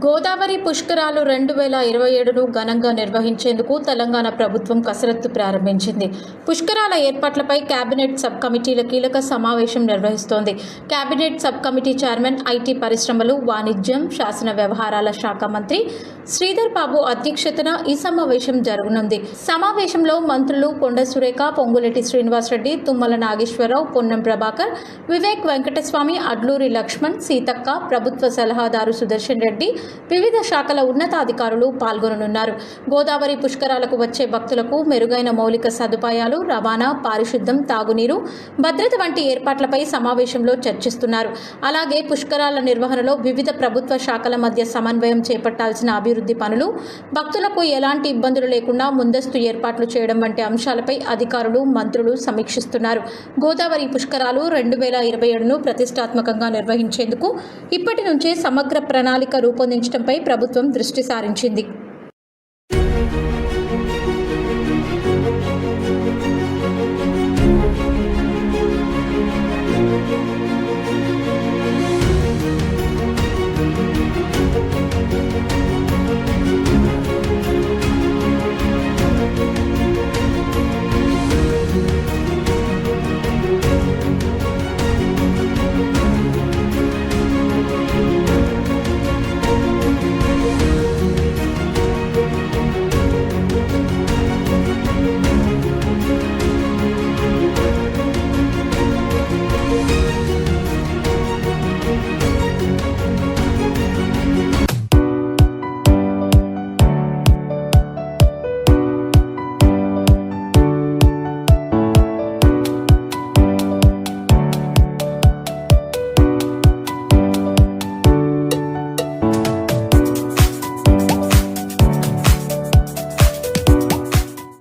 గోదావరి పుష్కరాలు 2027ను ఘనంగా నిర్వహించేందుకు తెలంగాణ ప్రభుత్వం కసరత్తు ప్రారంభించింది. పుష్కరాల ఏర్పాట్లపై కేబినెట్ సబ్ కమిటీల కీలక సమావేశం నిర్వహిస్తోంది. Cabinet sub committee chairman, IT పరిశ్రమలు, వాణిజ్యం, శాసన వ్యవహారాల శాఖ మంత్రి శ్రీధర్ బాబు అధ్యక్షతన ఈ సమావేశం జరగనుంది. సమావేశంలో మంత్రులు కొండ సురేఖ, పొంగులేటి శ్రీనివాసరెడ్డి, తుమ్మల నాగేశ్వరరావు, పొన్నం ప్రభాకర్, వివేక్ వెంకటస్వామి, అడ్లూరి లక్ష్మణ్, సీతక్క, ప్రభుత్వ సలహాదారు సుదర్శన్ రెడ్డి, వివిధ శాఖల ఉన్నతాధికారులు పాల్గొననున్నారు. గోదావరి పుష్కరాలకు వచ్చే భక్తులకు మెరుగైన మౌలిక సదుపాయాలు, రవాణా, పారిశుద్ధ్యం, తాగునీరు, భద్రత వంటి ఏర్పాట్లపై సమావేశంలో చర్చిస్తున్నారు. అలాగే పుష్కరాల నిర్వహణలో వివిధ ప్రభుత్వ శాఖల మధ్య సమన్వయం చేపట్టాల్సిన అభివృద్ధి పనులు, భక్తులకు ఎలాంటి ఇబ్బందులు లేకుండా ముందస్తు ఏర్పాట్లు చేయడం వంటి అంశాలపై అధికారులు, మంత్రులు సమీక్షిస్తున్నారు. గోదావరి పుష్కరాలు 2027ను ప్రతిష్టాత్మకంగా నిర్వహించేందుకు ఇప్పటి నుంచే సమగ్ర ప్రణాళిక రూపొందించడంపై ప్రభుత్వం దృష్టి సారించింది.